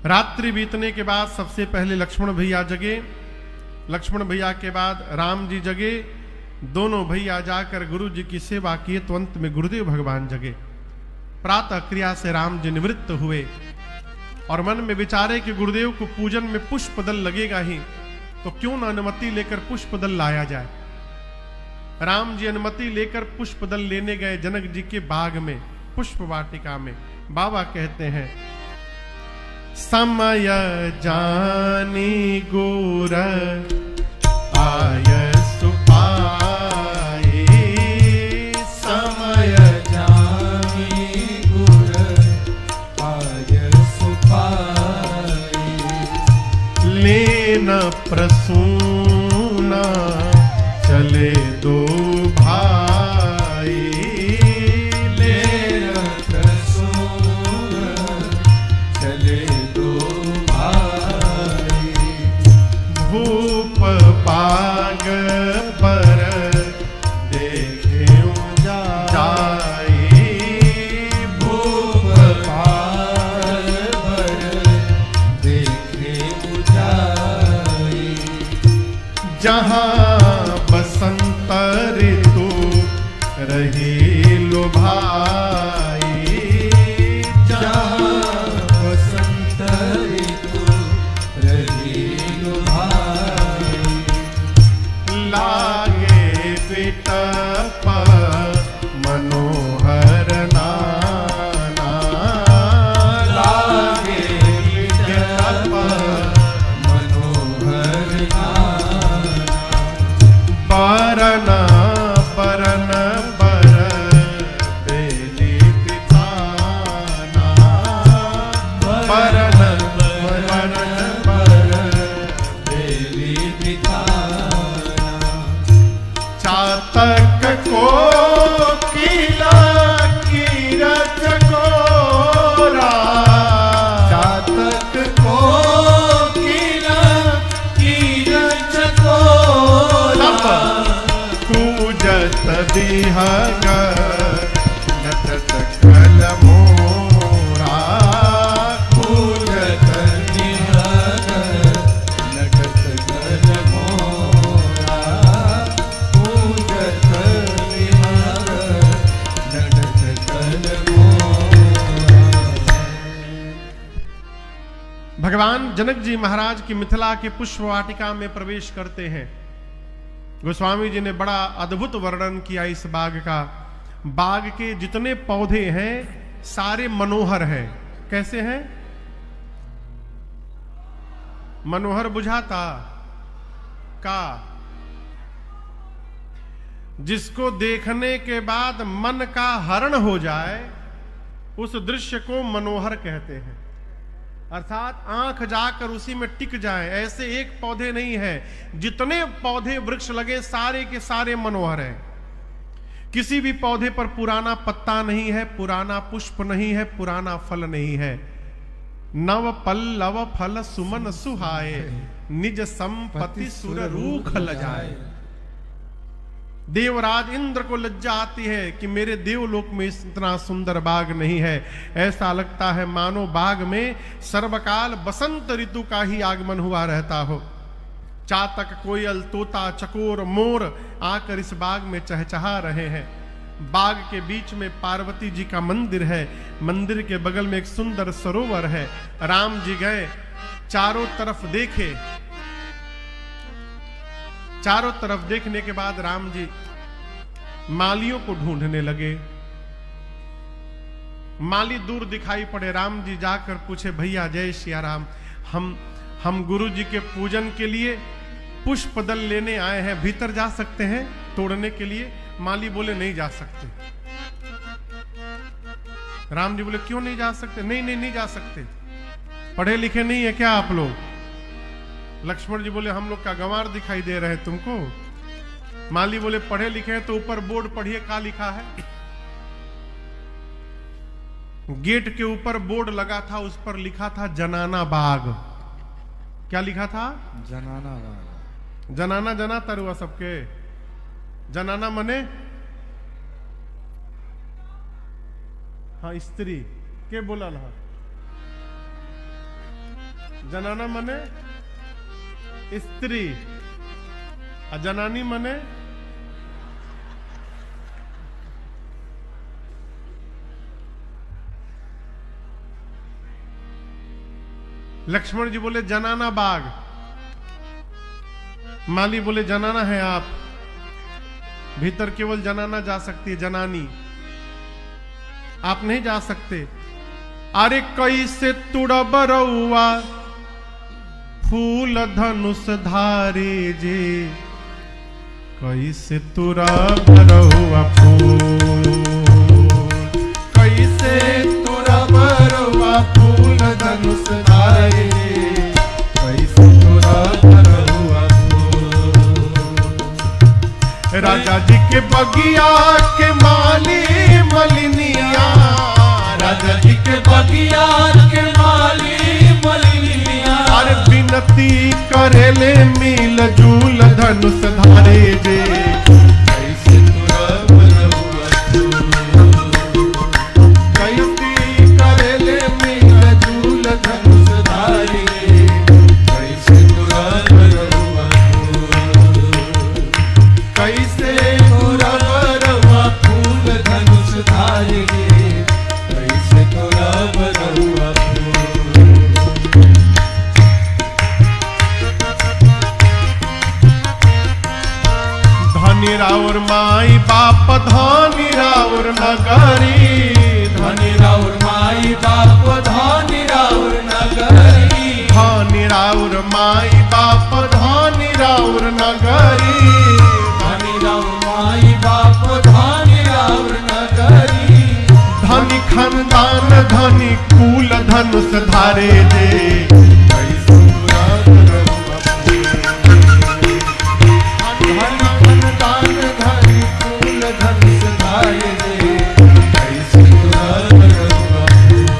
रात्रि बीतने के बाद सबसे पहले लक्ष्मण भैया जगे, लक्ष्मण भैया के बाद राम जी जगे। दोनों भैया जाकर गुरु जी की सेवा किए तो अंत में गुरुदेव भगवान जगे। प्रातः क्रिया से राम जी निवृत्त हुए और मन में विचारे कि गुरुदेव को पूजन में पुष्प दल लगेगा ही, तो क्यों न अनुमति लेकर पुष्प दल लाया जाए। राम जी अनुमति लेकर पुष्प दल लेने गए जनक जी के बाग में, पुष्प वाटिका में। बाबा कहते हैं, समय जानी गुर आय सुपाए, समय जानी गुर आय सुपाए, लेन प्रसूना चले दो भाई, लेन प्रसूना चले दो भाई, भूप बाग पर देखे जाए, भूप बाग पर देखे जाए, जहाँ बसंत ऋतु रही लुभाई, जहाँ बसंत ऋतु रही लुभाई, लागे विटप मनोहर नाना, लागे विटप मनोहर नाना, बरन बरन बर बेली पिताना, बरन बरन बर बेली पिताना, चातक को किला कीरत कोरा, चातक को किला कीरत कोरा, पूजत बिहग नटत कल मोरा, पूजत निहग नटत कल मोरा, पूजत निहग नटत कल मोरा। भगवान जनक जी महाराज की मिथिला के पुष्प वाटिका में प्रवेश करते हैं। गोस्वामी जी ने बड़ा अद्भुत वर्णन किया इस बाग का। बाग के जितने पौधे हैं सारे मनोहर हैं। कैसे हैं? मनोहर बुझाता का, जिसको देखने के बाद मन का हरण हो जाए उस दृश्य को मनोहर कहते हैं। अर्थात आंख जाकर उसी में टिक जाए, ऐसे एक पौधे नहीं है। जितने पौधे वृक्ष लगे सारे के सारे मनोहर हैं। किसी भी पौधे पर पुराना पत्ता नहीं है, पुराना पुष्प नहीं है, पुराना फल नहीं है। नव पल्लव फल सुमन सुहाए, निज संपत्ति सुर रूख लजाए। देवराज इंद्र को लज्जा आती है कि मेरे देवलोक में इतना सुंदर बाग नहीं है। ऐसा लगता है मानो बाग में सर्वकाल बसंत ऋतु का ही आगमन हुआ रहता हो। चातक, कोयल, तोता, चकोर, मोर आकर इस बाग में चहचहा रहे हैं। बाग के बीच में पार्वती जी का मंदिर है। मंदिर के बगल में एक सुंदर सरोवर है। राम जी गए, चारों तरफ देखे। चारों तरफ देखने के बाद राम जी मालियों को ढूंढने लगे। माली दूर दिखाई पड़े। राम जी जाकर पूछे, भैया जय सिया राम, हम गुरु जी के पूजन के लिए पुष्प दल लेने आए हैं, भीतर जा सकते हैं तोड़ने के लिए? माली बोले नहीं जा सकते। राम जी बोले क्यों नहीं जा सकते? नहीं जा सकते। पढ़े लिखे नहीं है क्या आप लोग? लक्ष्मण जी बोले हम लोग का गंवार दिखाई दे रहे हैं तुमको। माली बोले पढ़े लिखे हैं तो ऊपर बोर्ड पढ़िए, क्या लिखा है। गेट के ऊपर बोर्ड लगा था, उस पर लिखा था जनाना बाग। क्या लिखा था? जनाना बाग। जनाना जना तरुआ सबके। जनाना मने हाँ स्त्री के बोला जनाना मने स्त्री, और जनानी मने लक्ष्मण जी बोले जनाना बाग, माली बोले जनाना है आप, भीतर केवल जनाना जा सकती है, जनानी आप नहीं जा सकते। अरे कैसे तुड़ब रउआ फूल धनुष धारे जे, कैसे तुड़ब रउआ फूल, कैसे तुड़ब रउआ फूल धनुष धारे जे, कैसे तुड़ब रउआ फूल। राजा जी के बगिया के माली मलिनिया, राजा जी के बगिया के माली मलिनिया, अरे विनती करेले मिल जूल धनुष धारे जे, कैसे तुरब रउआ फूल, कैसी करेले मिल जूल धनुष धारे, कैसे तुरब रउआ फूल, कैसे तुरब रउआ फूल धनुष धारे, कैसे तुरब रउआ फूल। धनी राउर माई बाप धनी राउर नगरी, धनी राउर माई बाप धनी राउर नगरी, धनी राउर माई बाप धनी राउर नगरी, धनी राउर माई बाप धनी राउर नगरी, धनी खानदान धनी कुल धनुष धारे जे, कैसे तुरब रउआ फूल, धनी खानदान धनी कुल धनुष धारे, कैसे तुरब रउआ फूल,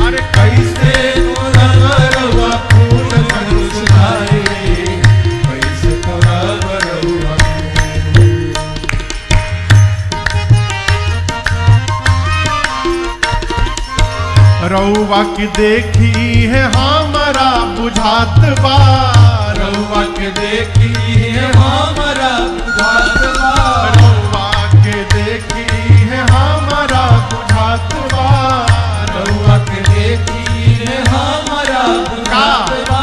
अरे कैसे तुरब रउआ फूल धनुष धारे, कैसे तुरब रउआ फूल। रउआ की देखी है हमारा बुझात बा, रउआ के देखी है हमारा बुझात बा, रउआ के देखी है हमारा बुझात बा, रउआ के देखी है हमारा बुझात बा,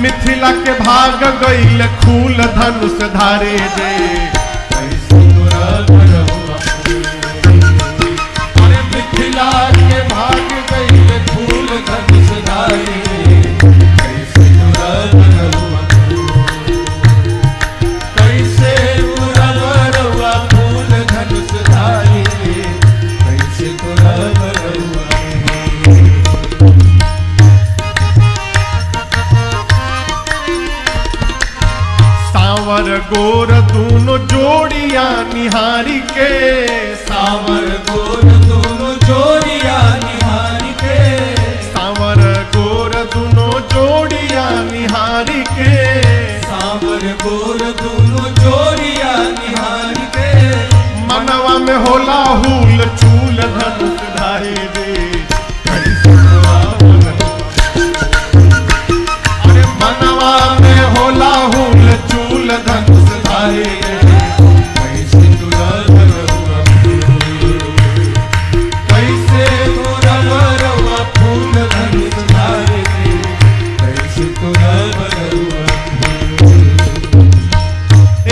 मिथिला के भाग गईल खूल धनुष धारे जे, कैसे तुरब रउआ फूल, अरे मिथिला के भाग गइल फूल धनुष धारे, कैसे तुरब रउआ फूल, कैसे तुरब रउआ फूल धनुष धारे, कैसे तुरब रउआ फूल। सांवर गोर दोनों जोड़िया निहारी के, सावर गोर दोनों जोड़िया निहारी के, सांवर गोर दोनों जोड़िया निहारी के, सावर गोर दोनों जोड़िया निहारी के, मनवा में होला हुल चूल धनुष धारे जे, कैसे तुरब अरे मनवा में होला हुल चूल धनुष धारे जे, कैसे तुरब रउआ फूल, कैसे तुरब रउआ फूल धनुष धारे, कैसे तुरब रउआ फूल।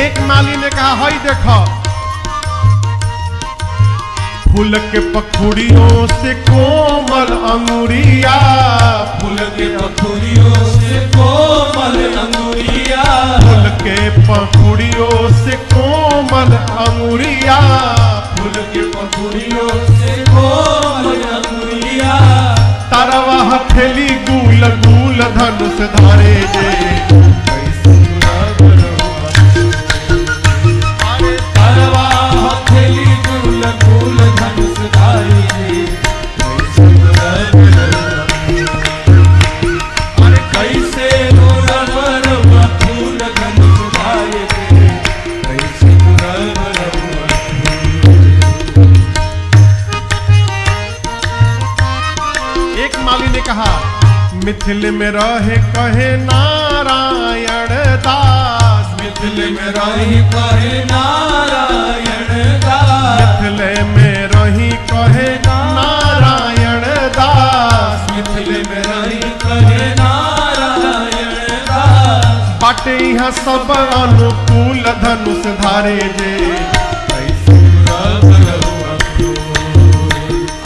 एक माली ने कहा हई देखो फूल के पखुड़ियों से कोमल अंगुरिया, फूल के पखुड़ियों से कोमल अंगुरिया, फूल के पखुड़ियों से कोमल अंगुरिया, फूल के पखुड़ियों से कोमल अंगुरिया, तरवा हथेली गुल गुल धनुष धारे जे, कैसे तुरब रउआ फूल, तरवा हथेली गुल गुल धनुष धारी, कैसे तुरब रउआ फूल, अरे कैसे तुरब रउआ फूल धनुष धारी, कैसे तुरब रउआ फूल। एक माली ने कहा मिथिल में रहे कहे नारायण दास, मिथिल में रही कहे नारायण दास, मिथिल में रही कहे नारायण दास, मिथिल में रही कहे नारायण दास। बाटे यहाँ सब अनुकूल धनुष धारे जे, कैसे तुरब रहुआ फूल।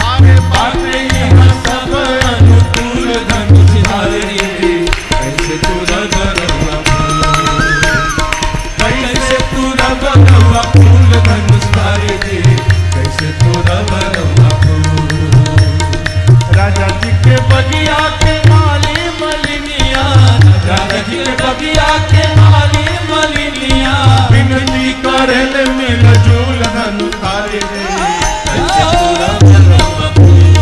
आगे बाटे यहाँ सब अनुकूल धनुष धारे जे, कैसे तुरब रहुआ फूल। कैसे तुरब रहुआ फूल धनुष धारे जे, कैसे तुरब रहुआ फूल। राजा जी के बगिया के माली मलिनिया, राजा जी के बगिया के माली मलिनिया, विनती करेल मिल जुल धनु तारे जे, कैसे तुरब रहुआ फूल।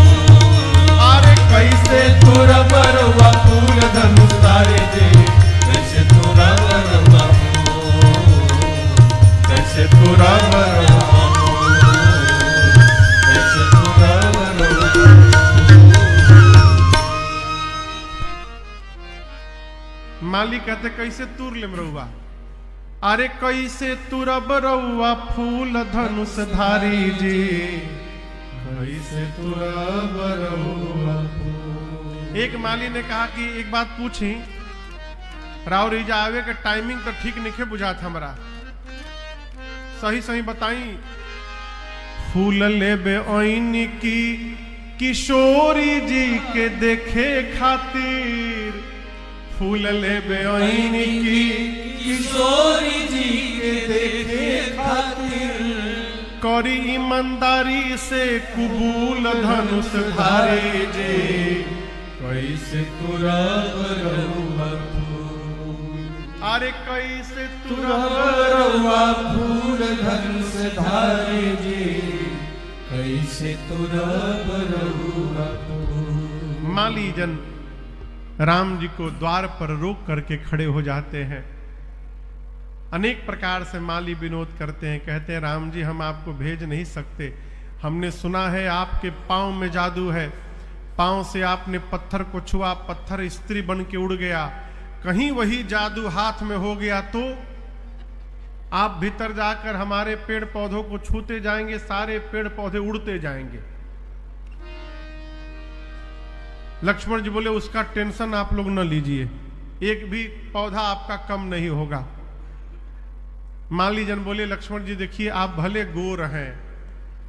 आरे कैसे तुरब रहुआ फूल धनुष तारे जे, कैसे तुरब रहुआ फूल। कैसे तुरब रहुआ फूल, कैसे तुरब रहुआ फूल। माली कहते कैसे तुर लेम रहुआ, अरे कैसे तुरब रहुआ फूल धनुष धारी जी, कैसे तुरब रहुआ फूल। एक माली ने कहा कि एक बात पूछी, राव रिजा आवे के टाइमिंग तो ठीक नहीं बुझा था हमारा, सही सही बताई। फूल लेबे ओइन की किशोरी जी के देखे खातिर, फूल लेबे ओइन की किशोरी जी के देखे खातिर, करी ईमानदारी से कुबूल धनुष धारे जे, कैसे तुरब रहुआ फूल। अरे कैसे तुरब तुरब रहुआ फूल धनुष धारे जे, कैसे तुरब रहुआ फूल। माली जन राम जी को द्वार पर रोक करके खड़े हो जाते हैं। अनेक प्रकार से माली विनोद करते हैं, कहते हैं राम जी हम आपको भेज नहीं सकते, हमने सुना है आपके पांव में जादू है, पांव से आपने पत्थर को छुआ, पत्थर स्त्री बन के उड़ गया, कहीं वही जादू हाथ में हो गया तो आप भीतर जाकर हमारे पेड़ पौधों को छूते जाएंगे, सारे पेड़ पौधे उड़ते जाएंगे। लक्ष्मण जी बोले उसका टेंशन आप लोग न लीजिए, एक भी पौधा आपका कम नहीं होगा। माली जन बोले लक्ष्मण जी देखिए आप भले गोर हैं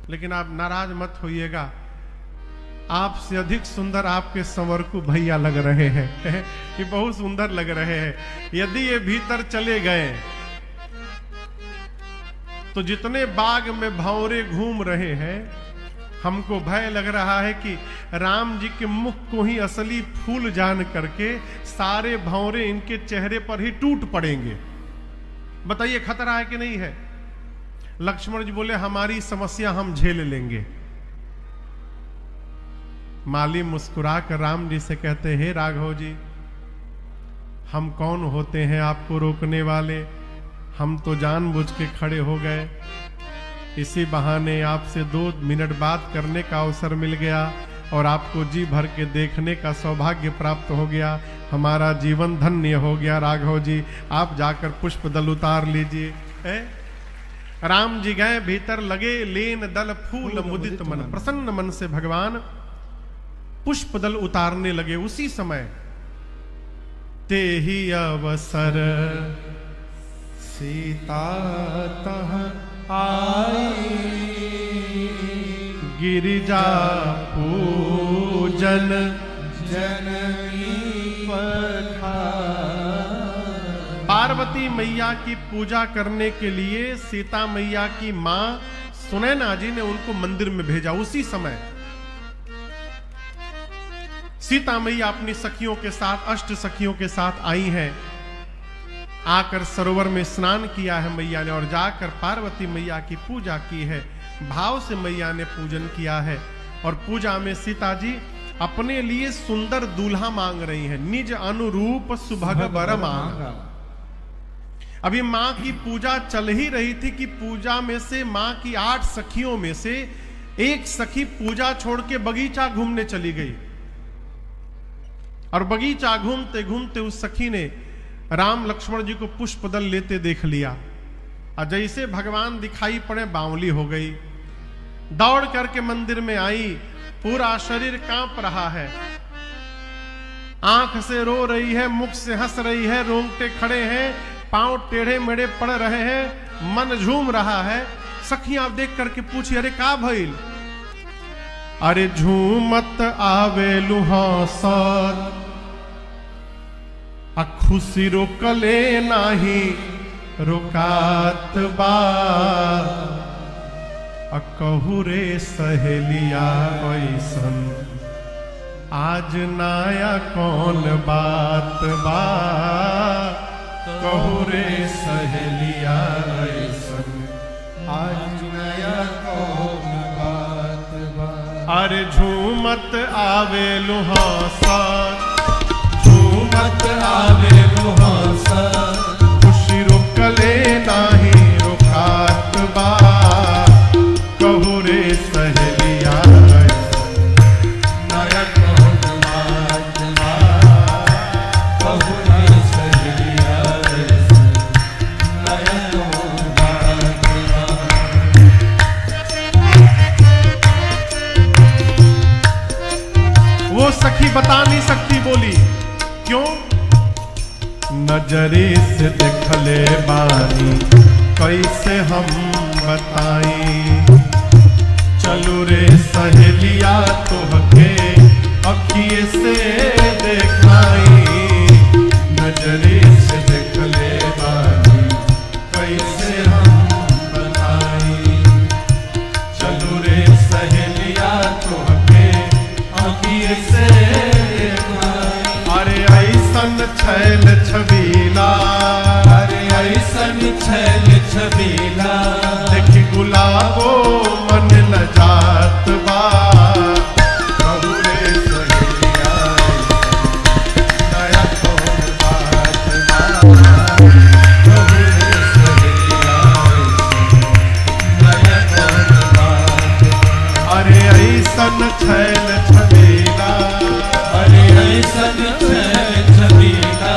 लेकिन आप नाराज मत होइएगा, आपसे अधिक सुंदर आपके संवरकू भैया लग रहे हैं ये बहुत सुंदर लग रहे हैं। यदि ये भीतर चले गए तो जितने बाग में भंवरे घूम रहे हैं, हमको भय लग रहा है कि राम जी के मुख को ही असली फूल जान करके सारे भंवरे इनके चेहरे पर ही टूट पड़ेंगे। बताइए खतरा है कि नहीं है? लक्ष्मण जी बोले हमारी समस्या हम झेल लेंगे। माली मुस्कुरा कर राम जी से कहते हैं राघव जी हम कौन होते हैं आपको रोकने वाले, हम तो जानबूझ के खड़े हो गए, इसी बहाने आपसे 2 मिनट बात करने का अवसर मिल गया और आपको जी भर के देखने का सौभाग्य प्राप्त हो गया, हमारा जीवन धन्य हो गया। राघव जी आप जाकर पुष्प दल उतार लीजिए। राम जी गए भीतर, लगे लेन दल फूल मुदित मन, प्रसन्न मन से भगवान पुष्प दल उतारने लगे। उसी समय ते ही अवसर सीता तह आई, गिरिजा पूजन जननी पधारी। पार्वती मैया की पूजा करने के लिए सीता मैया की मां सुनैना जी ने उनको मंदिर में भेजा। उसी समय सीता मैया अपनी सखियों के साथ, अष्ट सखियों के साथ आई हैं। आकर सरोवर में स्नान किया है मैया ने और जाकर पार्वती मैया की पूजा की है। भाव से मैया ने पूजन किया है और पूजा में सीता जी अपने लिए सुंदर दूल्हा मांग रही हैं, निज अनुरूप सुभग वर मांग। अभी मां की पूजा चल ही रही थी कि पूजा में से मां की 8 सखियों में से एक सखी पूजा छोड़ के बगीचा घूमने चली गई और बगीचा घूमते घूमते उस सखी ने राम लक्ष्मण जी को पुष्पदल लेते देख लिया और जैसे भगवान दिखाई पड़े बावली हो गई। दौड़ करके मंदिर में आई, पूरा शरीर कांप रहा है, आंख से रो रही है, मुख से हंस रही है, रोंगटे खड़े हैं, पांव टेढ़े मेढ़े पड़ रहे हैं, मन झूम रहा है। सखियां देख करके पूछी, अरे का भइल? अरे झूमत आवे लुहासर आ खुशी रोकले नाही रोकात बा, आ कहू रे सहेलिया ऐसन आज नाया कौन बात बा, कहू रे सहेलिया ऐसन आज नया कौन बात बा। अरे झूमत आवे लुहासर, झूमत आवे लुहासर, खुशी रोकले नाही रोकात बा, कहू रे सहेलिया नया कौन बात बा, कहू रे सहेलिया नया कौन बात बा। वो सखी बता नहीं सकती, बोली क्यों? नजरे से देखले बानी कैसे हम बताई, चलो रे सहेलिया तोहके अखिए से देखाई, नजरे से देखले बानी कैसे हम बताई, चलो रे सहेलिया तोहके अखिए से देखाई। अरे ऐसन छैल छबीला, अरे ऐसन छैल छबीला, देखी गुलाबो मन लजात बा, कहू रे सहेलिया नया कौन बात बा, कहू रे सहेलिया नया कौन बात बा। अरे ऐसन छैल छबीला, अरे ऐसन छैल छबीला,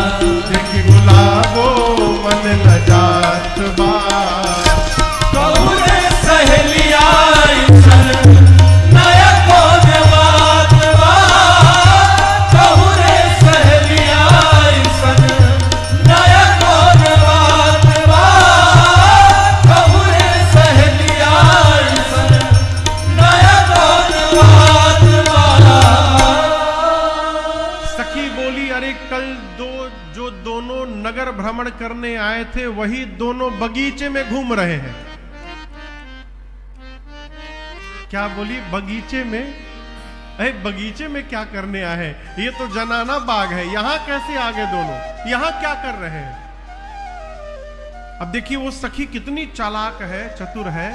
देखी गुलाबो मन लजात बा, कहू रे सहेलिया ऐसन नया कौन बात बा, कहू रे सहेलिया ऐसन नया कौन बात बा, कहू रे सहेलिया ऐसन नया कौन बात बा। सखी बोली, अरे कल जो दोनों नगर भ्रमण करने आए थे वही दोनों बगीचे में घूम रहे हैं। क्या बोली? बगीचे में? अरे बगीचे में क्या करने आए हैं? ये तो जनाना बाग है, यहां कैसे आ गए दोनों? यहां क्या कर रहे हैं? अब देखिए वो सखी कितनी चालाक है, चतुर है।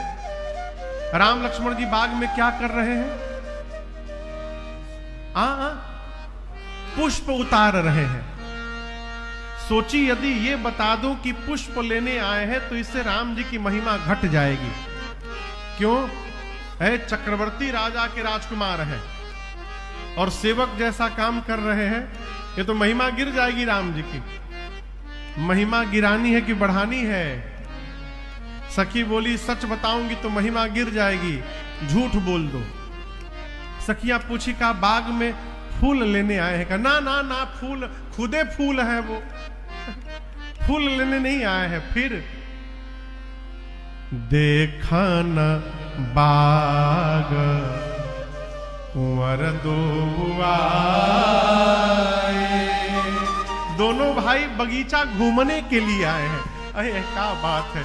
राम लक्ष्मण जी बाग में क्या कर रहे हैं? पुष्प उतार रहे हैं। सोची यदि ये बता दूं कि पुष्प लेने आए हैं तो इससे राम जी की महिमा घट जाएगी। क्यों? है चक्रवर्ती राजा के राजकुमार हैं और सेवक जैसा काम कर रहे हैं, ये तो महिमा गिर जाएगी राम जी की। महिमा गिरानी है कि बढ़ानी है? सखी बोली, सच बताऊंगी तो महिमा गिर जाएगी, झूठ बोल दो। सखियां पूछी, का बाग में फूल लेने आए हैं? का ना ना ना, फूल खुदे फूल है, वो फूल लेने नहीं आए हैं। फिर देखा न बाग कुंवर दो आए, दोनों भाई बगीचा घूमने के लिए आए हैं। अरे क्या बात है,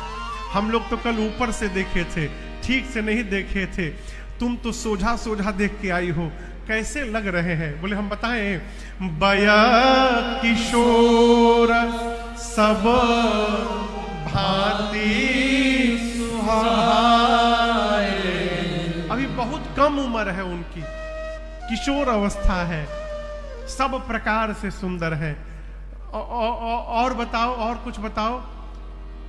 हम लोग तो कल ऊपर से देखे थे, ठीक से नहीं देखे थे, तुम तो सोझा सोझा देख के आई हो, कैसे लग रहे हैं? बोले हम बताएं, बया किशोर सब भांति सुहाए। अभी बहुत कम उम्र है उनकी, किशोर अवस्था है, सब प्रकार से सुंदर है। और बताओ, और कुछ बताओ।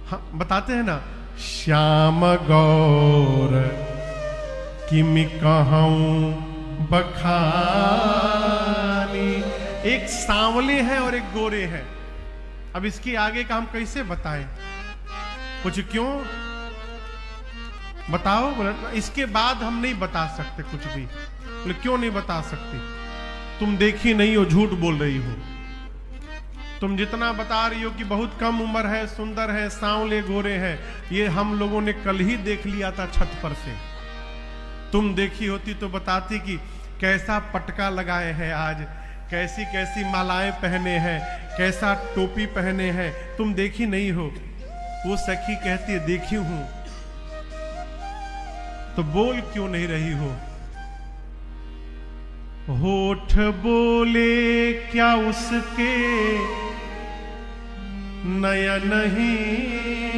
हाँ बताते हैं ना, श्याम गौर किमि कहूं बखानी। एक सांवले हैं और एक गोरे हैं। अब इसके आगे का हम कैसे बताएं? कुछ क्यों बताओ? बोले इसके बाद हम नहीं बता सकते कुछ भी। बोले क्यों नहीं बता सकती? तुम देखी नहीं हो, झूठ बोल रही हो। तुम जितना बता रही हो कि बहुत कम उम्र है, सुंदर है, सांवले गोरे हैं, ये हम लोगों ने कल ही देख लिया था छत पर से। तुम देखी होती तो बताती कि कैसा पटका लगाए हैं आज, कैसी कैसी मालाएं पहने हैं, कैसा टोपी पहने हैं। तुम देखी नहीं हो। वो सखी कहती है देखी हूं। तो बोल क्यों नहीं रही हो? होठ बोले क्या उसके, नयन ही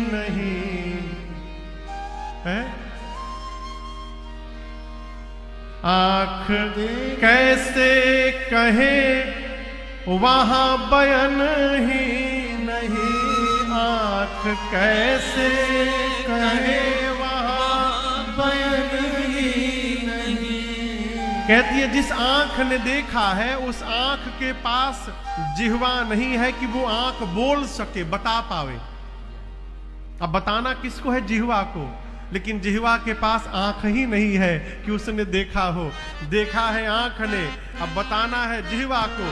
नहीं है। आंख कैसे कहे वहां बयन ही नहीं। आंख कैसे कहे वहां बयन ही नहीं। कहती है जिस आंख ने देखा है उस आंख के पास जिह्वा नहीं है कि वो आंख बोल सके, बता पावे। अब बताना किसको है? जिह्वा को। लेकिन जिह्वा के पास आंख ही नहीं है कि उसने देखा हो। देखा है आंख ने, अब बताना है जिह्वा को।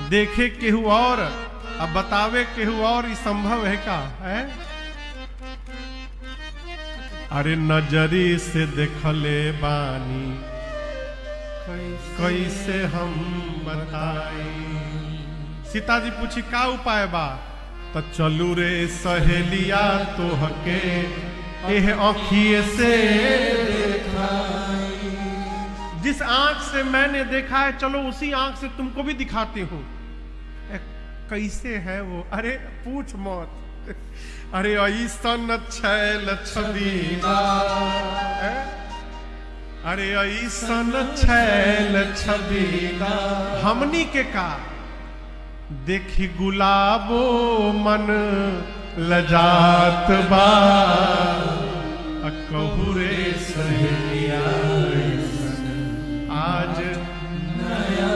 देखे केहू और, अब बतावे केहू और, ये संभव है का? है? अरे नजरी से देखले बानी, कैसे हम बताई। सीता जी पूछी का उपाय बा? तो चलू रे सहेलिया तोहके एह आँखिए से दिखाई। जिस आंख से मैंने देखा है चलो उसी आंख से तुमको भी दिखाती हूं। कैसे है वो? अरे पूछ मत। अरे ऐसन छैल छबीला, अरे ऐसन छैल छबीला। हमनी के का देखी गुलाबो मन लजात बा। कहू रे सहेलिया आज नया।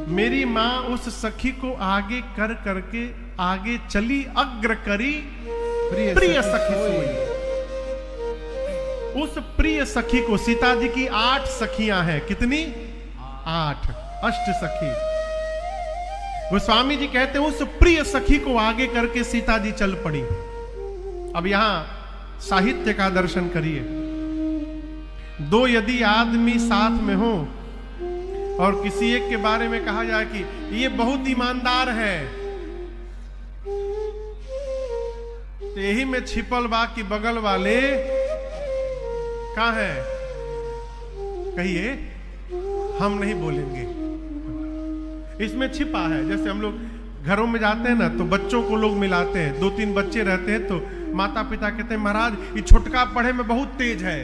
मेरी माँ उस सखी को आगे कर करके आगे चली, अग्र करी प्रिय सखी सोई। उस प्रिय सखी को, सीता जी की 8 सखियां हैं। कितनी? 8, अष्ट सखी। गोस्वामी जी कहते हैं उस प्रिय सखी को आगे करके सीता जी चल पड़ी। अब यहां साहित्य का दर्शन करिए। दो यदि आदमी साथ में हो और किसी एक के बारे में कहा जाए कि ये बहुत ईमानदार है, तो यही में छिपल बा कि बगल वाले कहां है? कहिए, हम नहीं बोलेंगे। इसमें छिपा है। जैसे हम लोग घरों में जाते हैं ना तो बच्चों को लोग मिलाते हैं। 2-3 बच्चे रहते हैं तो माता पिता कहते हैं महाराज ये छोटका पढ़े में बहुत तेज है।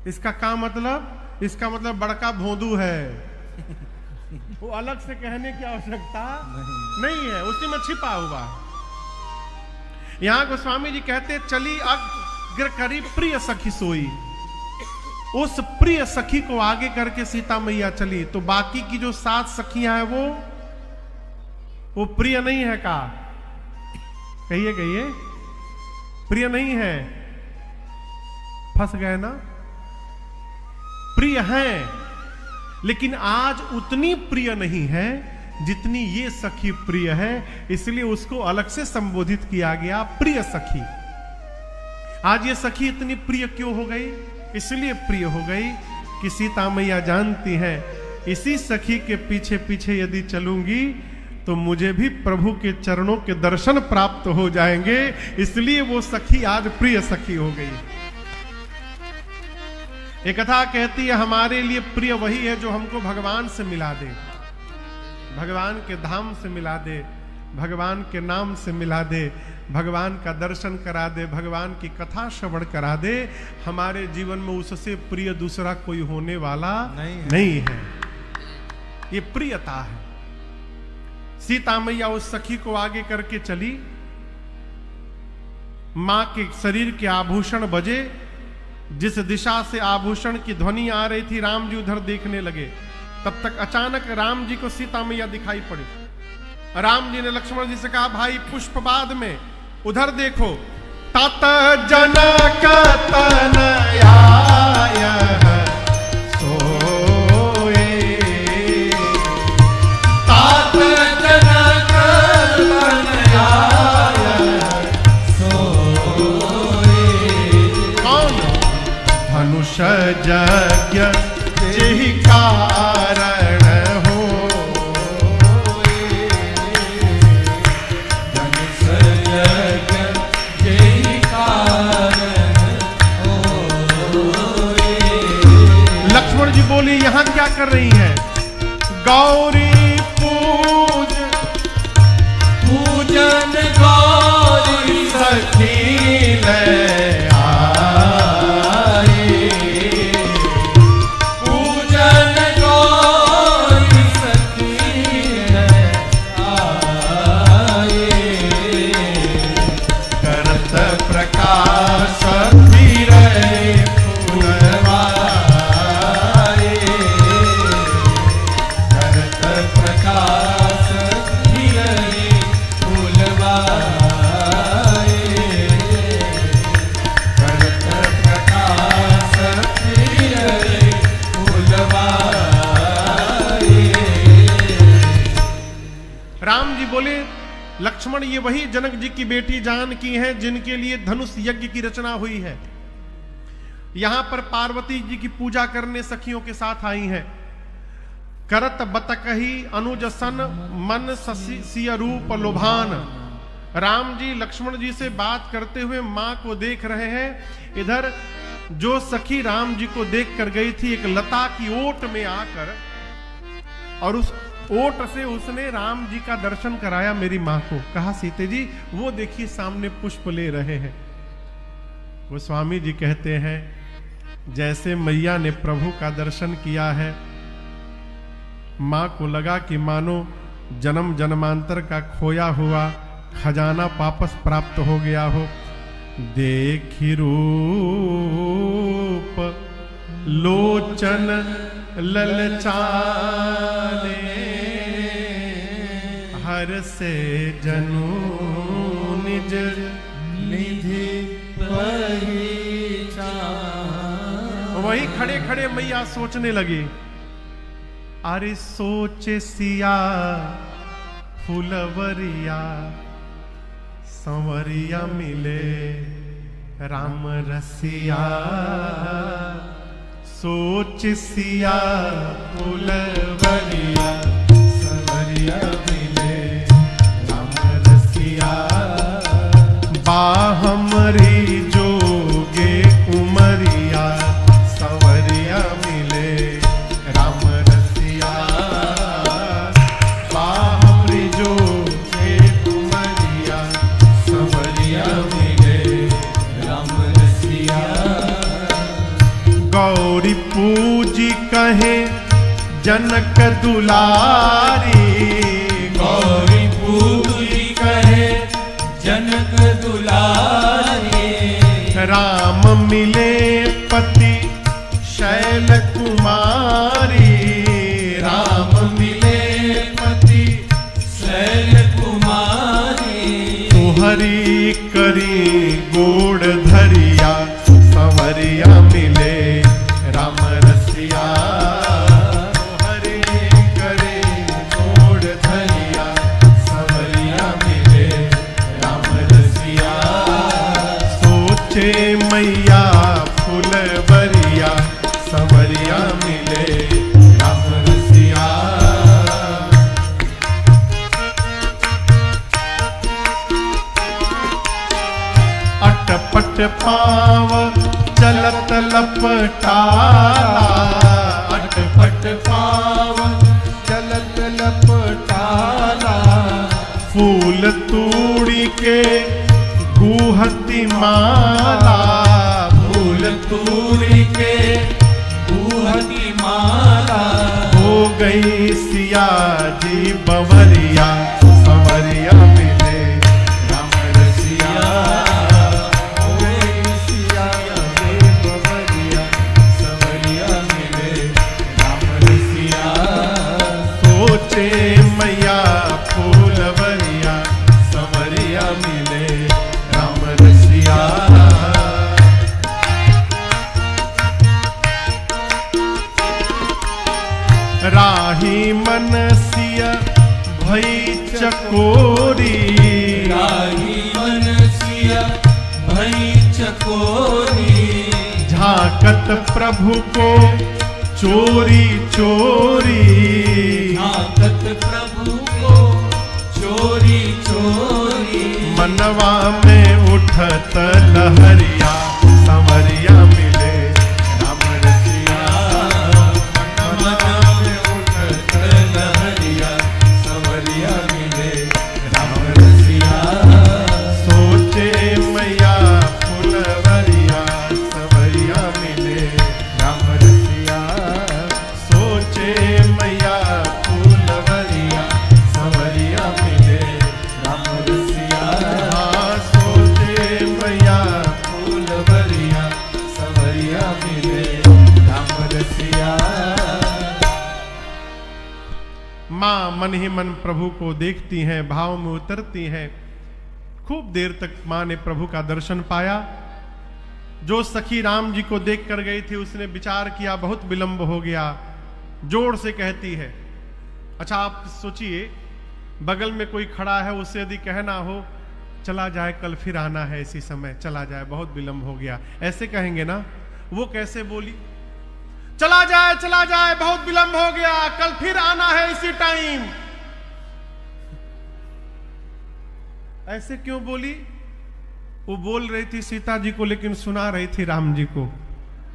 इसका क्या मतलब? इसका मतलब बड़का भोंदू है। वो अलग से कहने की आवश्यकता नहीं है, उसी में छिपा हुआ। यहां गोस्वामी जी कहते चली अग्र करी प्रिय सखी सोई। उस प्रिय सखी को आगे करके सीता मैया चली। तो बाकी की जो 7 सखियां हैं वो प्रिय नहीं है का? कहिए कहिए, प्रिय नहीं है। फंस गए ना? प्रिय हैं, लेकिन आज उतनी प्रिय नहीं है जितनी ये सखी प्रिय है। इसलिए उसको अलग से संबोधित किया गया, प्रिय सखी। आज ये सखी इतनी प्रिय क्यों हो गई? इसलिए प्रिय हो गई कि सीता मैया जानती हैं इसी सखी के पीछे पीछे यदि चलूंगी तो मुझे भी प्रभु के चरणों के दर्शन प्राप्त हो जाएंगे। इसलिए वो सखी आज प्रिय सखी हो गई। एक कथा कहती है हमारे लिए प्रिय वही है जो हमको भगवान से मिला दे, भगवान के धाम से मिला दे, भगवान के नाम से मिला दे, भगवान का दर्शन करा दे, भगवान की कथा श्रवण करा दे। हमारे जीवन में उससे प्रिय दूसरा कोई होने वाला नहीं है। ये प्रियता है। सीता मैया उस सखी को आगे करके चली। मां के शरीर के आभूषण बजे जिस दिशा से आभूषण की ध्वनि आ रही थी, राम जी उधर देखने लगे। तब तक अचानक राम जी को सीता मैया दिखाई पड़ी। राम जी ने लक्ष्मण जी से कहा, भाई पुष्पबाद में उधर देखो। तात जनक तनया सोए, तात जनक तनया सोए। कौन? धनुष यज्ञ जेहि कारण होए, धनुष यज्ञ जेहि कारण होए। लक्ष्मण जी बोली, यहां क्या कर रही हैं? गौरी पूजन गौरी सखी ले आए, पूजन गौरी सखी ले आए। करत प्रकाश धीरे फूलवाए, करत प्रकाश धीरे फूलवाए, करत प्रकाश धीरे फूलवाए। राम जी बोले, लक्ष्मण ये वही जनक जी की बेटी जानकी हैं जिनके लिए धनुष यज्ञ की रचना हुई है। यहां पर पार्वती जी की पूजा करने सखियों के साथ आई हैं। करत बतकही अनुजसन मन सिय रूप लोभान। राम जी लक्ष्मण जी से बात करते हुए मां को देख रहे हैं। इधर जो सखी राम जी को देख कर गई थी, एक लता की ओट में आकर, और उस ओट से उसने राम जी का दर्शन कराया मेरी मां को। कहा, सीते जी वो देखिए सामने पुष्प ले रहे हैं। वो स्वामी जी कहते हैं, जैसे मैया ने प्रभु का दर्शन किया है, मां को लगा कि मानो जन्म जन्मांतर का खोया हुआ खजाना वापस प्राप्त हो गया हो। देखी रूप लोचन ललचाने, हर से जनु निज निधि पहचान। वहीं खड़े खड़े मैया सोचने लगी, अरे सोचे सिया फुलवरिया संवरिया मिले राम रसिया। सोच सिया फुलवरिया संवरिया मिले राम रसिया। बाहमरी जोगे उमरिया संवरिया मिले राम रसिया। बाहमरी जोगे उमरिया संवरिया मिले राम रसिया। गौरी पूजी कहे जनक दुलारी। गौरी पूजी कहे जनक दुलारी। राम मिले पति शैल कुमारी। राम मिले पति शैल कुमारी। तुहरी करी गोड़ धरिया संवरिया मिले राम रसिया। तुहरी करी गोड़ धरिया संवरिया मिले राम रसिया। सोचे मैया फुलवरिया संवरिया मिले राम रसिया। अटपट पाव चलत लपटाला। अटपट पाव चलत लपटाला। फूल तूड़ी के गुहती माला। फूल तूड़ी के गुहती माला। हो गई सिया जी बवरिया संवरिया मिले राम रसिया। हो गई सिया जी बवरिया सोचे मैया फूलवरिया संवरिया मिले राम रसिया। राही मनसिया भई चकोरी, राही मनसिया भई चकोरी, झांकत प्रभु को चोरी चोरी, झांकत प्रभु को चोरी चोरी, मनवा में उठत लहरिया संवरिया मिले राम रसिया। मनवा में उठत लहरिया संवरिया मिले राम रसिया। सोचे मैया फुलवरिया संवरिया मिले राम रसिया। सोचे मैया फूलवरिया संवरिया मिले राम रसिया। सोचे मैया फूलवरिया संवरिया मिले राम रसिया। माँ मन ही मन प्रभु को देखती हैं, भाव में उतरती हैं। खूब देर तक माँ ने प्रभु का दर्शन पाया। जो सखी राम जी को देख कर गई थी उसने विचार किया बहुत विलंब हो गया, जोर से कहती है। अच्छा आप सोचिए, बगल में कोई खड़ा है, उससे यदि कहना हो चला जाए कल फिर आना है इसी समय, चला जाए बहुत विलंब हो गया, ऐसे कहेंगे ना। वो कैसे बोली, चला जाए बहुत विलंब हो गया, कल फिर आना है इसी टाइम। ऐसे क्यों बोली? वो बोल रही थी सीता जी को, लेकिन सुना रही थी राम जी को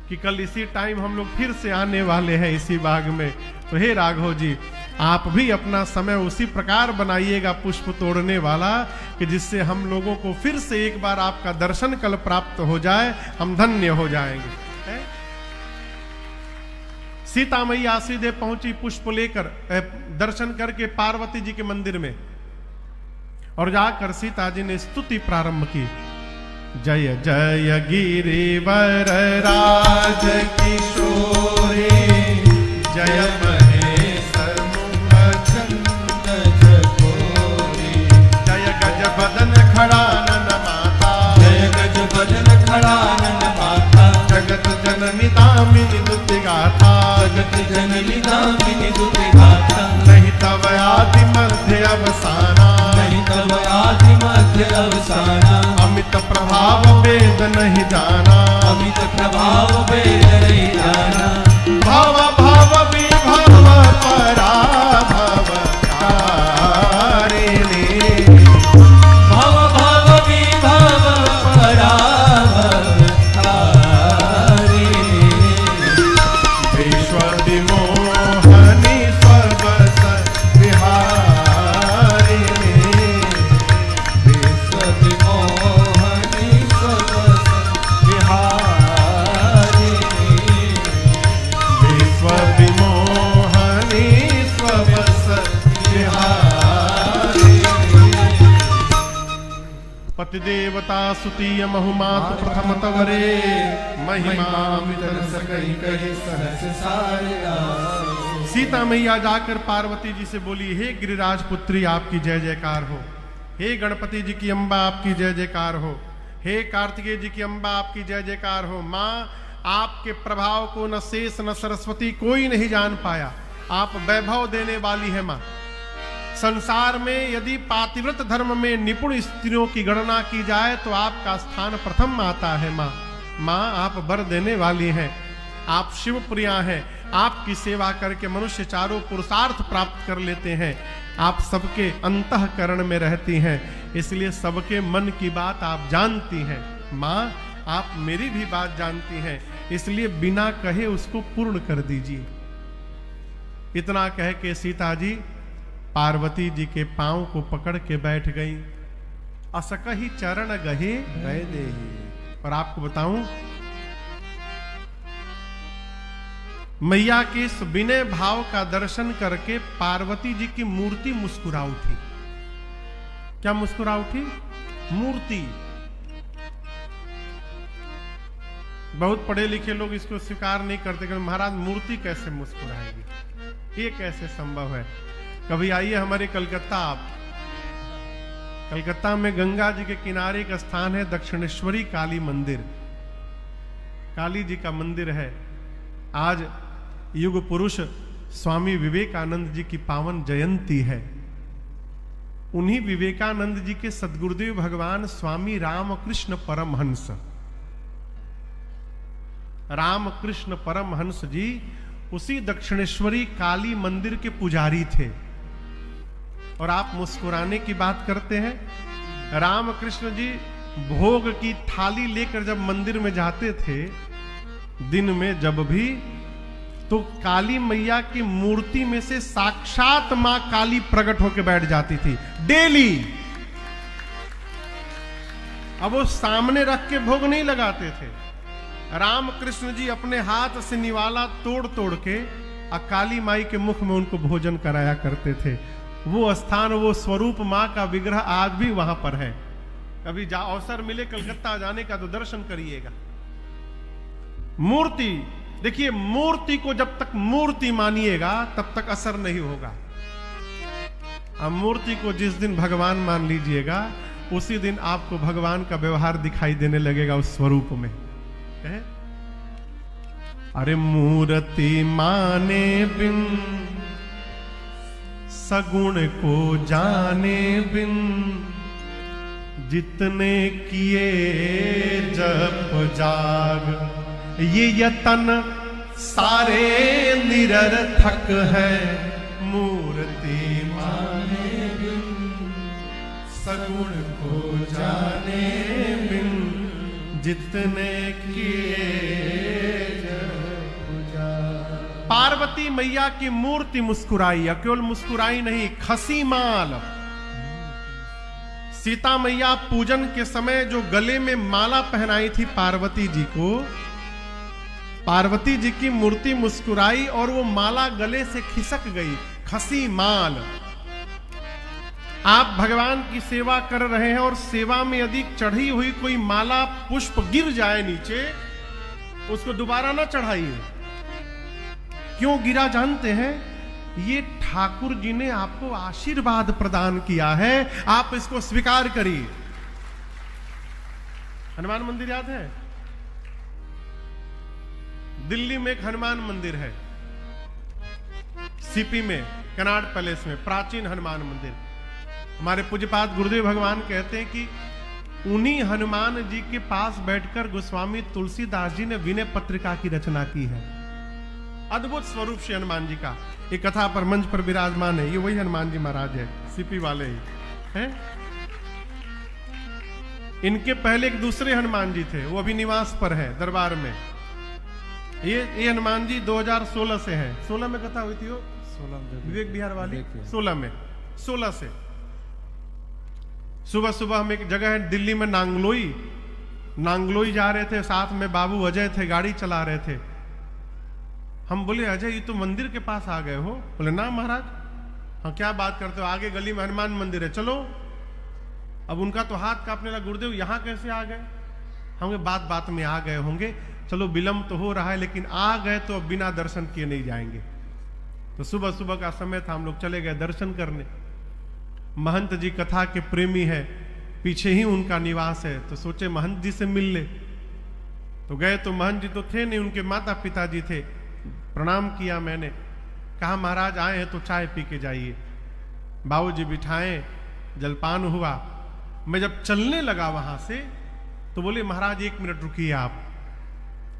कि कल इसी टाइम हम लोग फिर से आने वाले हैं इसी बाग में। तो हे राघव जी, आप भी अपना समय उसी प्रकार बनाइएगा पुष्प तोड़ने वाला, कि जिससे हम लोगों को फिर से एक बार आपका दर्शन कल प्राप्त हो जाए, हम धन्य हो जाएंगे। है? सीता मैया सीधे पहुंची पुष्प लेकर, दर्शन करके पार्वती जी के मंदिर में, और जाकर सीता जी ने स्तुति प्रारंभ की। जय जय गिरिवर राज किशोरे, जय महेश मुख चंद चकोरी, जय गज बदन खड़ानन माता, जय गज बदन खड़ानन माता, जगत जननी दामिनी दुति गाथा, जगत जननी दामिनी दुति गाथा, नहीं तव आदि मध्य अवसाना, नहीं तव आदि मध्य अवसाना, अमित प्रभाव वेद नहीं जाना, अमित प्रभाव वेद नहीं जाना, भाव भाव विभाव पराभव कारिणी, भाव भाव विभाव पराभव कारिणी, विश्व विमोहनी स्वबस विहारिणी, विश्व विमोहनी स्वबस विहारिणी, विश्व विमोहनी स्वबस विहारिणी। पतिदेवता सुतीय बहुमात प्रथम तवरे, महिमा मितर सकई कही सहस सारिया। सीता मैया जाकर पार्वती जी से बोली, हे गिरिराज पुत्री आपकी जय जयकार हो, हे गणपति जी की अम्बा आपकी जय जयकार हो, हे कार्तिकेय जी की अम्बा आपकी जय जयकार हो। माँ आपके प्रभाव को न शेष न सरस्वती कोई नहीं जान पाया, आप वैभव देने वाली है माँ। संसार में यदि पातिव्रत धर्म में निपुण स्त्रियों की गणना की जाए तो आपका स्थान प्रथम आता है माँ। माँ आप वर देने वाली हैं, आप शिवप्रिया हैं, आपकी सेवा करके मनुष्य चारों पुरुषार्थ प्राप्त कर लेते हैं। आप सबके अंतःकरण में रहती हैं, इसलिए सबके मन की बात आप जानती हैं। माँ आप मेरी भी बात जानती हैं, इसलिए बिना कहे उसको पूर्ण कर दीजिए। इतना कह के सीता जी पार्वती जी के पांव को पकड़ के बैठ गई। असकही चरण गहे गए देहि। और आपको बताऊं, मैया के इस विनय भाव का दर्शन करके पार्वती जी की मूर्ति मुस्कुरा उठी। क्या मुस्कुरा उठी? मूर्ति। बहुत पढ़े लिखे लोग इसको स्वीकार नहीं करते कि महाराज मूर्ति कैसे मुस्कुराएगी, ये कैसे संभव है। कभी आइए हमारे कलकत्ता आप। कलकत्ता में गंगा जी के किनारे एक स्थान है दक्षिणेश्वरी काली मंदिर। काली जी का मंदिर है। आज युग पुरुष स्वामी विवेकानंद जी की पावन जयंती है। उन्हीं विवेकानंद जी के सद्गुरुदेव भगवान स्वामी रामकृष्ण परमहंस, रामकृष्ण परमहंस जी उसी दक्षिणेश्वरी काली मंदिर के पुजारी थे। और आप मुस्कुराने की बात करते हैं। रामकृष्ण जी भोग की थाली लेकर जब मंदिर में जाते थे दिन में जब भी, तो काली मैया की मूर्ति में से साक्षात मां काली प्रकट होकर बैठ जाती थी डेली। अब वो सामने रख के भोग नहीं लगाते थे। रामकृष्ण जी अपने हाथ से निवाला तोड़ तोड़ के काली माई के मुख में उनको भोजन कराया करते थे। वो स्थान, वो स्वरूप मां का विग्रह आज भी वहां पर है। कभी अवसर मिले कलकत्ता जाने का तो दर्शन करिएगा। मूर्ति देखिए, मूर्ति को जब तक मूर्ति मानिएगा तब तक असर नहीं होगा। अब मूर्ति को जिस दिन भगवान मान लीजिएगा उसी दिन आपको भगवान का व्यवहार दिखाई देने लगेगा उस स्वरूप में। है? अरे मूर्ति माने बिन सगुण को जाने बिन, जितने किए जप जाग ये यतन सारे निरर्थक है। मूर्ति माने बिन सगुण को जाने बिन, जितने किए जप जाग। पार्वती मैया की मूर्ति मुस्कुराई, केवल मुस्कुराई नहीं, खसी माल। सीता मैया पूजन के समय जो गले में माला पहनाई थी पार्वती जी को, पार्वती जी की मूर्ति मुस्कुराई और वो माला गले से खिसक गई, खसी माल। आप भगवान की सेवा कर रहे हैं और सेवा में यदि चढ़ी हुई कोई माला पुष्प गिर जाए नीचे, उसको दोबारा ना चढ़ाइए। क्यों गिरा जानते हैं? ये ठाकुर जी ने आपको आशीर्वाद प्रदान किया है, आप इसको स्वीकार करिए। हनुमान मंदिर याद है? दिल्ली में एक हनुमान मंदिर है, सीपी में कनाड पैलेस में, प्राचीन हनुमान मंदिर। हमारे पूज्यपाद गुरुदेव भगवान कहते हैं कि उन्हीं हनुमान जी के पास बैठकर गोस्वामी तुलसीदास जी ने विनय पत्रिका की रचना की है। अद्भुत स्वरूप श्री हनुमान जी का एक कथा पर मंच पर विराजमान है। ये वही हनुमान जी महाराज है, सीपी वाले ही हैं। इनके पहले एक दूसरे हनुमान जी थे, वो अभी निवास पर है दरबार में। ये हनुमान जी 2016 से है। 16 में कथा हुई थी वो, 16 विवेक विहार वाली, 16 से। सुबह सुबह हम एक जगह है दिल्ली में नांगलोई जा रहे थे, साथ में बाबू अजय थे, गाड़ी चला रहे थे। हम बोले अजय ये तो मंदिर के पास आ गए हो? बोले ना महाराज। हाँ क्या बात करते हो, आगे गली में हनुमान मंदिर है, चलो। अब उनका तो हाथ कांपने लगा, गुरुदेव यहाँ कैसे आ गए? हम बात बात में आ गए होंगे, चलो विलंब तो हो रहा है लेकिन आ गए तो अब बिना दर्शन किए नहीं जाएंगे। तो सुबह सुबह का समय था, हम लोग चले गए दर्शन करने। महंत जी कथा के प्रेमी है, पीछे ही उनका निवास है, तो सोचे महंत जी से मिल ले। तो गए तो महंत जी तो थे नहीं, उनके माता पिता जी थे। प्रणाम किया मैंने, कहा महाराज आए हैं तो चाय पी के जाइए। बाबू जी बिठाए, जलपान हुआ। मैं जब चलने लगा वहां से तो बोले महाराज 1 मिनट रुकिए। आप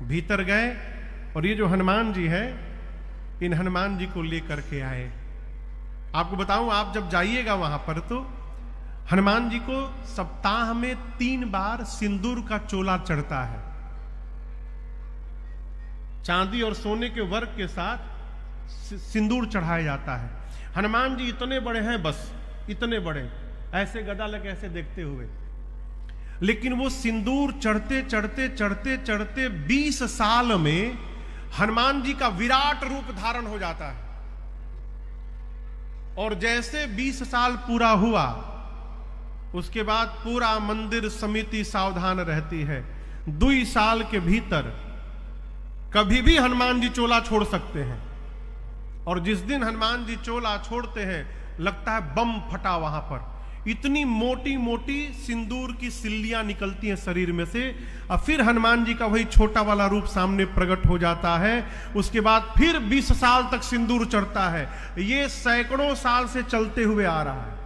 भीतर गए और ये जो हनुमान जी है, इन हनुमान जी को लेकर के आए। आपको बताऊं, आप जब जाइएगा वहां पर तो हनुमान जी को सप्ताह में 3 बार सिंदूर का चोला चढ़ता है। चांदी और सोने के वर्क के साथ सिंदूर चढ़ाया जाता है। हनुमान जी इतने बड़े हैं, बस इतने बड़े, ऐसे गदा लगे ऐसे देखते हुए। लेकिन वो सिंदूर चढ़ते चढ़ते चढ़ते चढ़ते 20 साल में हनुमान जी का विराट रूप धारण हो जाता है। और जैसे 20 साल पूरा हुआ उसके बाद पूरा मंदिर समिति सावधान रहती है, 2 साल के भीतर कभी भी हनुमान जी चोला छोड़ सकते हैं। और जिस दिन हनुमान जी चोला छोड़ते हैं लगता है बम फटा वहां पर। इतनी मोटी मोटी सिंदूर की सिल्लियां निकलती हैं शरीर में से। और फिर हनुमान जी का वही छोटा वाला रूप सामने प्रकट हो जाता है। उसके बाद फिर 20 साल तक सिंदूर चढ़ता है। ये सैकड़ों साल से चलते हुए आ रहा है।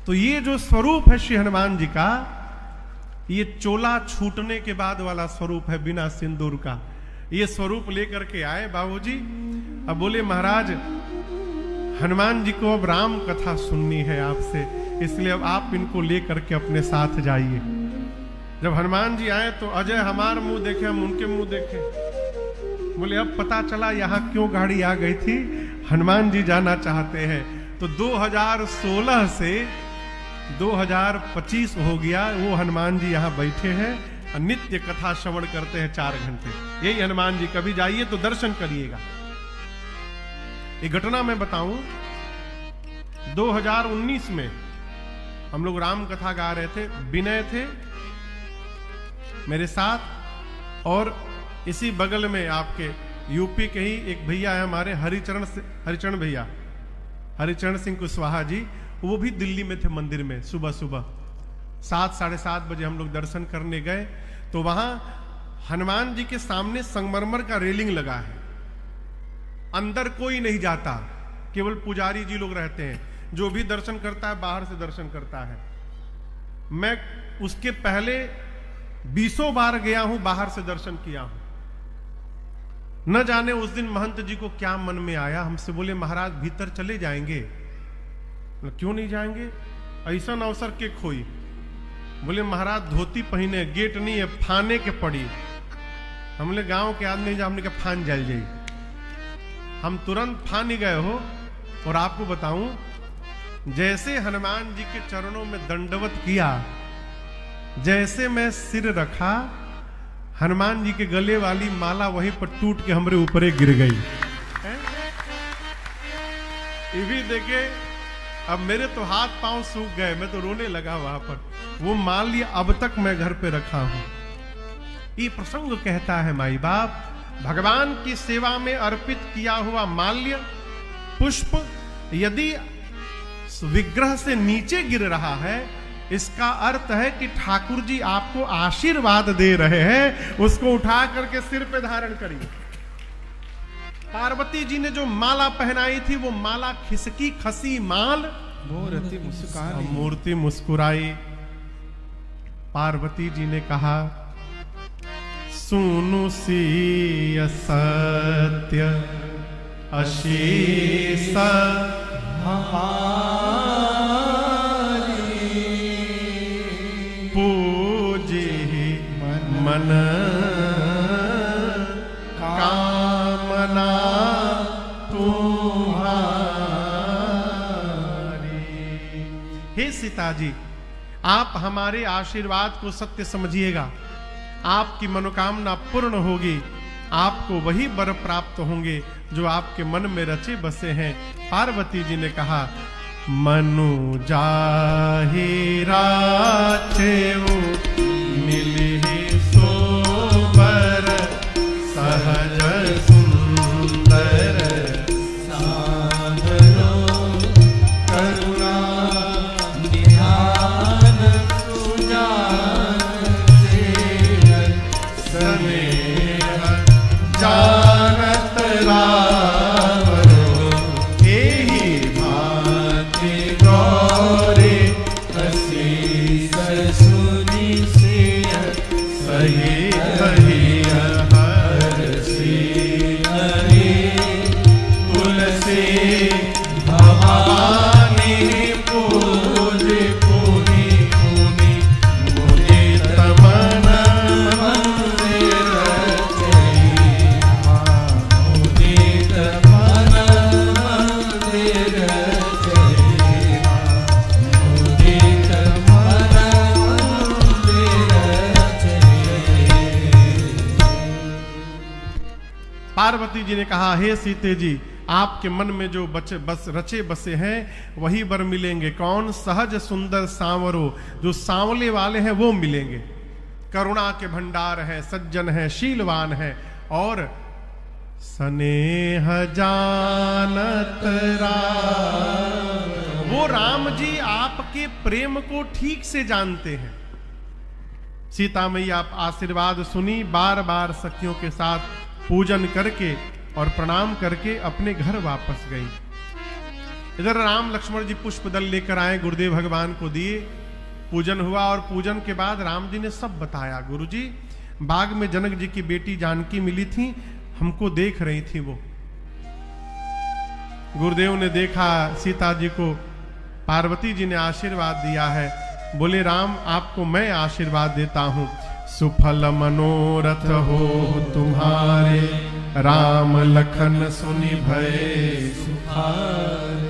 तो ये जो स्वरूप है श्री हनुमान जी का, ये चोला छूटने के बाद वाला स्वरूप है, बिना सिंदूर का। ये स्वरूप लेकर के आए बाबूजी। अब बोले महाराज हनुमान जी को अब राम कथा सुननी है आपसे, इसलिए अब आप इनको लेकर के अपने साथ जाइए। जब हनुमान जी आए तो अजय हमार मुंह देखे, हम उनके मुंह देखे। बोले अब पता चला यहाँ क्यों गाड़ी आ गई थी, हनुमान जी जाना चाहते हैं। तो 2016 से 2025 हो गया, वो हनुमान जी यहाँ बैठे हैं, नित्य कथा श्रवण करते हैं 4 घंटे। यही हनुमान जी, कभी जाइए तो दर्शन करिएगा। एक घटना मैं बताऊं, 2019 में हम लोग राम कथा गा रहे थे, विनय थे मेरे साथ, और इसी बगल में आपके यूपी के ही एक भैया है हमारे, हरिचरण भैया, हरिचरण सिंह कुशवाहा जी, वो भी दिल्ली में थे मंदिर में। सुबह सुबह 7 साढ़े 7 बजे हम लोग दर्शन करने गए तो वहां हनुमान जी के सामने संगमरमर का रेलिंग लगा है, अंदर कोई नहीं जाता, केवल पुजारी जी लोग रहते हैं। जो भी दर्शन करता है बाहर से दर्शन करता है। मैं उसके पहले 20 बार गया हूं, बाहर से दर्शन किया हूं। न जाने उस दिन महंत जी को क्या मन में आया, हमसे बोले महाराज भीतर चले जाएंगे। क्यों नहीं जाएंगे, ऐसा अवसर के खोई। बोले महाराज धोती पहने, गेट नहीं है, फाने के पड़ी। हमने गांव के आदमी नहीं जा, हमने कहा फान जल जाई। हम तुरंत फान ही गए हो। और आपको बताऊं, जैसे हनुमान जी के चरणों में दंडवत किया, जैसे मैं सिर रखा, हनुमान जी के गले वाली माला वहीं पर टूट के हमारे ऊपर गिर गई। ये भी देखे, अब मेरे तो हाथ पांव सूख गए, मैं तो रोने लगा वहां पर। वो माल्य अब तक मैं घर पे रखा हूं। ये प्रसंग कहता है माई बाप, भगवान की सेवा में अर्पित किया हुआ माल्य पुष्प यदि विग्रह से नीचे गिर रहा है, इसका अर्थ है कि ठाकुर जी आपको आशीर्वाद दे रहे हैं। उसको उठा करके सिर पे धारण करिए। पार्वती जी ने जो माला पहनाई थी, वो माला खिसकी खसी माल, मूर्ति मुस्कुराई। पार्वती जी ने कहा सुनु सिय सत्य अशीष पूजी मन कामना तुम्हारी। हे सीता जी, आप हमारे आशीर्वाद को सत्य समझिएगा। आपकी मनोकामना पूर्ण होगी, आपको वही वर प्राप्त होंगे जो आपके मन में रचे बसे हैं। पार्वती जी ने कहा मनु जाहि राचेऊ मिलहि सोबर सहज सुंदर साधनो करुणा निधान सुजान स्नेह जानत रावरो एहि भांति गौरे असीस सुनि सिय सही कहिय हरसि हरि तुलसी भवानी पूज पुनि पुनि मुदित मन मंदिर मुदित मन मंदिर मुदित मन मंदिर। पार्वती जी ने कहा हे सीते जी, आपके मन में जो रचे बसे हैं वही वर मिलेंगे। कौन? सहज सुंदर सांवरो, जो सांवले वाले हैं वो मिलेंगे। करुणा के भंडार है, सज्जन है, शीलवान है और स्नेह जानत राम। वो राम जी आपके प्रेम को ठीक से जानते हैं। सीता मैया आप आशीर्वाद सुनी, बार बार सखियों के साथ पूजन करके और प्रणाम करके अपने घर वापस गई। इधर राम लक्ष्मण जी पुष्प दल लेकर आए, गुरुदेव भगवान को दिए, पूजन हुआ और पूजन के बाद राम जी ने सब बताया। गुरुजी, बाग में जनक जी की बेटी जानकी मिली थी, हमको देख रही थी वो। गुरुदेव ने देखा सीता जी को, पार्वती जी ने आशीर्वाद दिया है। बोले राम, आपको मैं आशीर्वाद देता हूं, सुफल मनोरथ हो तुम्हारे, राम लखन सुनि भय सुखारे।